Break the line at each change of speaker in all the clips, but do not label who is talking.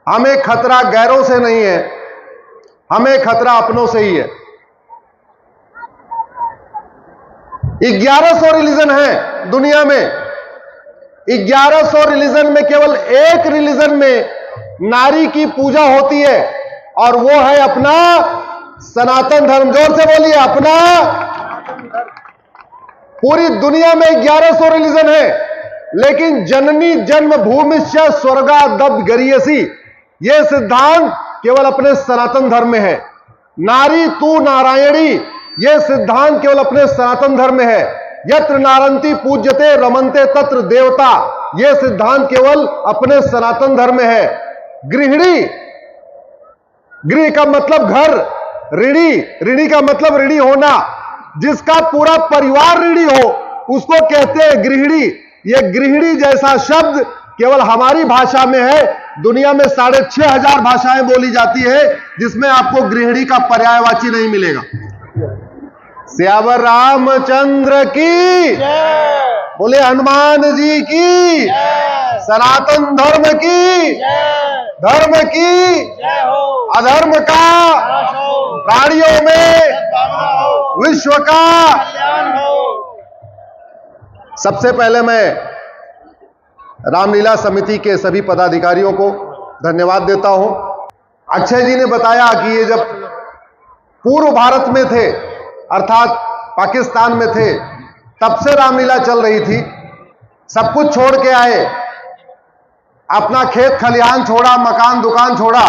हमें खतरा गैरों से नहीं है, हमें खतरा अपनों से ही है। 1100 रिलीजन है दुनिया में। 1100 रिलीजन में केवल एक रिलीजन में नारी की पूजा होती है और वो है अपना सनातन धर्म। जोर से बोलिए, अपना। पूरी दुनिया में 1100 रिलीजन है, लेकिन जननी जन्मभूमिश्च स्वर्गादप गरीयसी, यह सिद्धांत केवल अपने सनातन धर्म में है। नारी तू नारायणी, यह सिद्धांत केवल अपने सनातन धर्म में है। यत्र नारंती पूज्यते रमनते तत्र देवता, यह सिद्धांत केवल अपने सनातन धर्म में है। गृहिणी, गृह का मतलब घर, ऋणी, ऋणी का मतलब ऋणी होना, जिसका पूरा परिवार ऋणी हो उसको कहते हैं गृहिणी। यह गृहिणी जैसा शब्द केवल हमारी भाषा में है। दुनिया में 6500 भाषाएं बोली जाती है, जिसमें आपको गृहिणी का पर्यायवाची नहीं मिलेगा। श्यावर रामचंद्र की जय, बोले हनुमान जी की जय, सनातन धर्म की जय, धर्म की जय हो, अधर्म का प्राणियों में विश्व का कल्याण हो। सबसे पहले मैं रामलीला समिति के सभी पदाधिकारियों को धन्यवाद देता हूं। अक्षय जी ने बताया कि ये जब पूर्व भारत में थे, अर्थात पाकिस्तान में थे, तब से रामलीला चल रही थी। सब कुछ छोड़ के आए, अपना खेत खलिहान छोड़ा, मकान दुकान छोड़ा,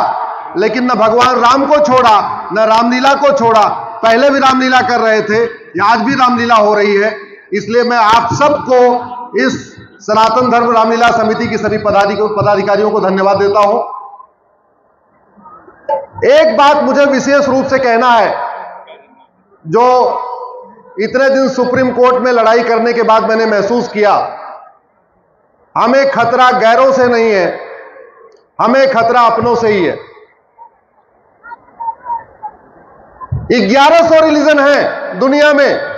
लेकिन न भगवान राम को छोड़ा, न रामलीला को छोड़ा। पहले भी रामलीला कर रहे थे, आज भी रामलीला हो रही है। इसलिए मैं आप सबको, इस सनातन धर्म रामलीला समिति की सभी पदाधिकारियों को धन्यवाद देता हूं। एक बात मुझे विशेष रूप से कहना है, जो इतने दिन सुप्रीम कोर्ट में लड़ाई करने के बाद मैंने महसूस किया, हमें खतरा गैरों से नहीं है, हमें खतरा अपनों से ही है। 1100 रिलीजन है दुनिया में।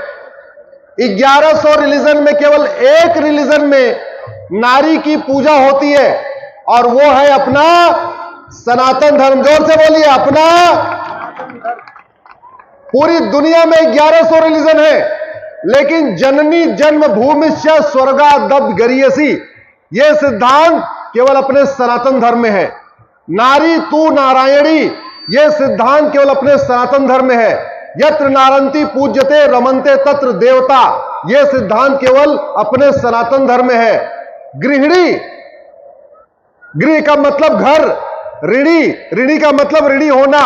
1100 रिलीजन में केवल एक रिलीजन में नारी की पूजा होती है और वो है अपना सनातन धर्म। जोर से बोलिए, अपना। पूरी दुनिया में 1100 रिलीजन है, लेकिन जननी जन्मभूमिश्च स्वर्गादप गरीयसी, यह सिद्धांत केवल अपने सनातन धर्म में है। नारी तू नारायणी, यह सिद्धांत केवल अपने सनातन धर्म में है। यत्र नारंती पूज्यते रमनते तत्र देवता, यह सिद्धांत केवल अपने सनातन धर्म में है। गृहिणी, गृह का मतलब घर, ऋणी, ऋणी का मतलब ऋणी होना,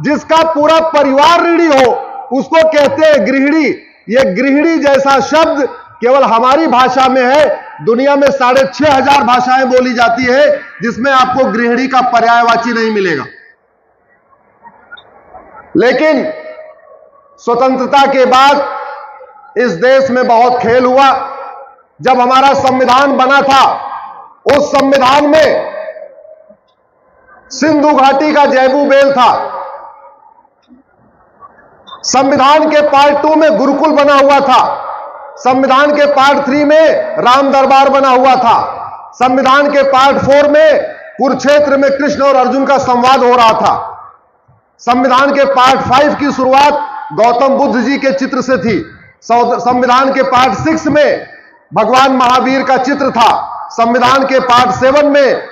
जिसका पूरा परिवार ऋणी हो उसको कहते हैं गृहिणी। यह गृहिणी जैसा शब्द केवल हमारी भाषा में है। दुनिया में 6500 भाषाएं बोली जाती है, जिसमें आपको गृहिणी का पर्यायवाची नहीं मिलेगा। लेकिन स्वतंत्रता के बाद इस देश में बहुत खेल हुआ। जब हमारा संविधान बना था, उस संविधान में सिंधु घाटी का जैबू बेल था। संविधान के पार्ट 2 में गुरुकुल बना हुआ था। संविधान के पार्ट 3 में राम दरबार बना हुआ था। संविधान के पार्ट 4 में कुरुक्षेत्र में कृष्ण और अर्जुन का संवाद हो रहा था। संविधान के पार्ट 5 की शुरुआत गौतम बुद्ध जी के चित्र से थी। संविधान के पार्ट 6 में भगवान महावीर का चित्र था। संविधान के पार्ट 7 में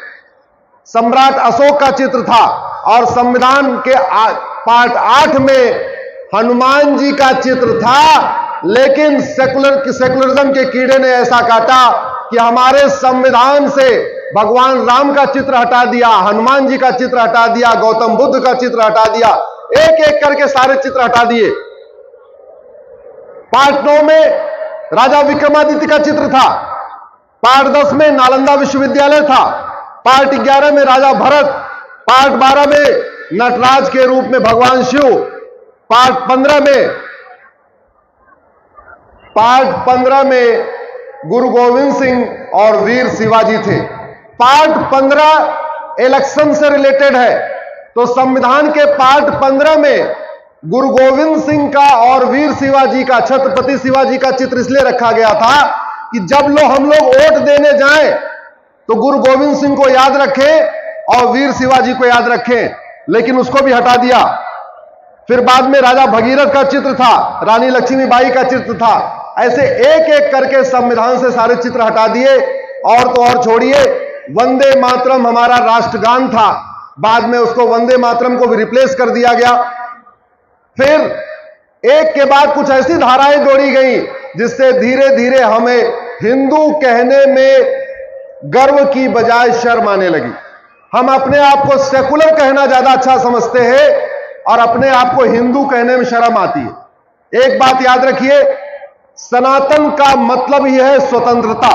सम्राट अशोक का चित्र था और संविधान के पार्ट 8 में हनुमान जी का चित्र था। लेकिन सेकुलरिज्म के कीड़े ने ऐसा काटा कि हमारे संविधान से भगवान राम का चित्र हटा दिया, हनुमान जी का चित्र हटा दिया, गौतम बुद्ध का चित्र हटा दिया, एक एक करके सारे चित्र हटा दिए। पार्ट 9 में राजा विक्रमादित्य का चित्र था। पार्ट 10 में नालंदा विश्वविद्यालय था। पार्ट 11 में राजा भरत। पार्ट 12 में नटराज के रूप में भगवान शिव। पार्ट 15 में गुरु गोविंद सिंह और वीर शिवाजी थे। पार्ट 15 इलेक्शन से रिलेटेड है, तो संविधान के पार्ट 15 में गुरु गोविंद सिंह का और वीर शिवाजी का, छत्रपति शिवाजी का चित्र इसलिए रखा गया था कि जब हम लोग वोट देने जाएं तो गुरु गोविंद सिंह को याद रखें और वीर शिवाजी को याद रखें, लेकिन उसको भी हटा दिया। फिर बाद में राजा भगीरथ का चित्र था, रानी लक्ष्मीबाई का चित्र था। ऐसे एक एक करके संविधान से सारे चित्र हटा दिए। और तो और छोड़िए, वंदे मातरम हमारा राष्ट्रगान था, बाद में उसको वंदे मातरम को भी रिप्लेस कर दिया गया। फिर एक के बाद कुछ ऐसी धाराएं जोड़ी गई जिससे धीरे धीरे हमें हिंदू कहने में गर्व की बजाय शर्म आने लगी। हम अपने आप को सेकुलर कहना ज्यादा अच्छा समझते हैं और अपने आप को हिंदू कहने में शर्म आती है। एक बात याद रखिए, सनातन का मतलब ही है स्वतंत्रता।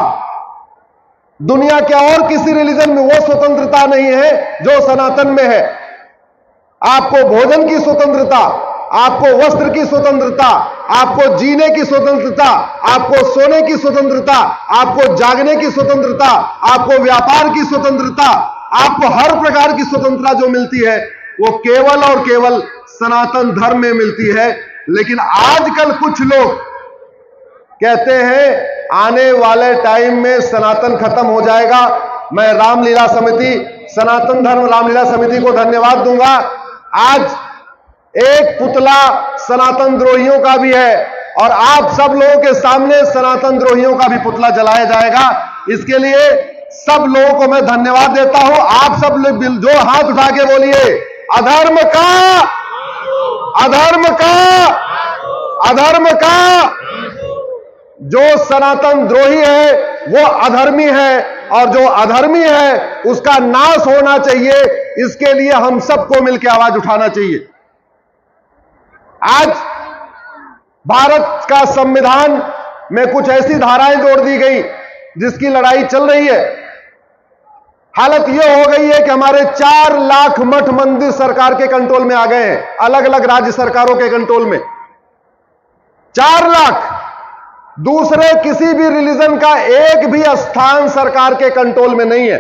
दुनिया के और किसी रिलीजन में वो स्वतंत्रता नहीं है जो सनातन में है। आपको भोजन की स्वतंत्रता, आपको वस्त्र की स्वतंत्रता, आपको जीने की स्वतंत्रता, आपको सोने की स्वतंत्रता, आपको जागने की स्वतंत्रता, आपको व्यापार की स्वतंत्रता, आपको हर प्रकार की स्वतंत्रता जो मिलती है वो केवल और केवल सनातन धर्म में मिलती है। लेकिन आजकल कुछ लोग कहते हैं आने वाले टाइम में सनातन खत्म हो जाएगा। मैं रामलीला समिति, सनातन धर्म रामलीला समिति को धन्यवाद दूंगा। आज एक पुतला सनातन द्रोहियों का भी है और आप सब लोगों के सामने सनातन द्रोहियों का भी पुतला जलाया जाएगा। इसके लिए सब लोगों को मैं धन्यवाद देता हूं। आप सब लोग जो हाथ उठा के बोलिए, अधर्म का, अधर्म का, अधर्म का। जो सनातन द्रोही है वो अधर्मी है और जो अधर्मी है उसका नाश होना चाहिए। इसके लिए हम सबको मिलकर आवाज उठाना चाहिए। आज भारत का संविधान में कुछ ऐसी धाराएं जोड़ दी गई जिसकी लड़ाई चल रही है। हालत यह हो गई है कि हमारे 4 लाख मठ मंदिर सरकार के कंट्रोल में आ गए हैं, अलग अलग राज्य सरकारों के कंट्रोल में। 4 लाख। दूसरे किसी भी रिलीजन का एक भी स्थान सरकार के कंट्रोल में नहीं है,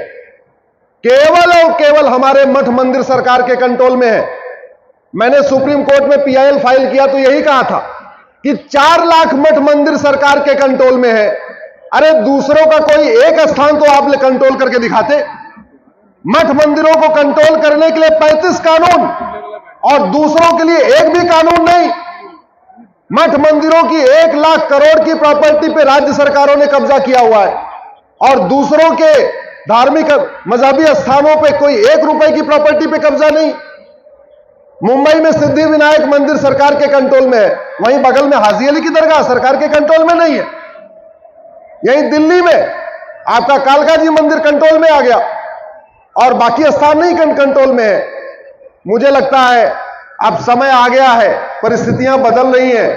केवल और केवल हमारे मठ मंदिर सरकार के कंट्रोल में है। मैंने सुप्रीम कोर्ट में पीआईएल फाइल किया तो यही कहा था कि 4 लाख मठ मंदिर सरकार के कंट्रोल में है। अरे दूसरों का कोई एक स्थान तो आप कंट्रोल करके दिखाते। मठ मंदिरों को कंट्रोल करने के लिए 35 कानून और दूसरों के लिए एक भी कानून नहीं। मठ मंदिरों की 1 लाख करोड़ की प्रॉपर्टी पे राज्य सरकारों ने कब्जा किया हुआ है और दूसरों के धार्मिक मजहबी स्थानों पे कोई 1 रुपए की प्रॉपर्टी पे कब्जा नहीं। मुंबई में सिद्धि विनायक मंदिर सरकार के कंट्रोल में है, वहीं बगल में हाजी अली की दरगाह सरकार के कंट्रोल में नहीं है। यहीं दिल्ली में आपका कालका जी मंदिर कंट्रोल में आ गया और बाकी स्थान नहीं कंट्रोल में है। मुझे लगता है अब समय आ गया है, परिस्थितियां बदल रही हैं।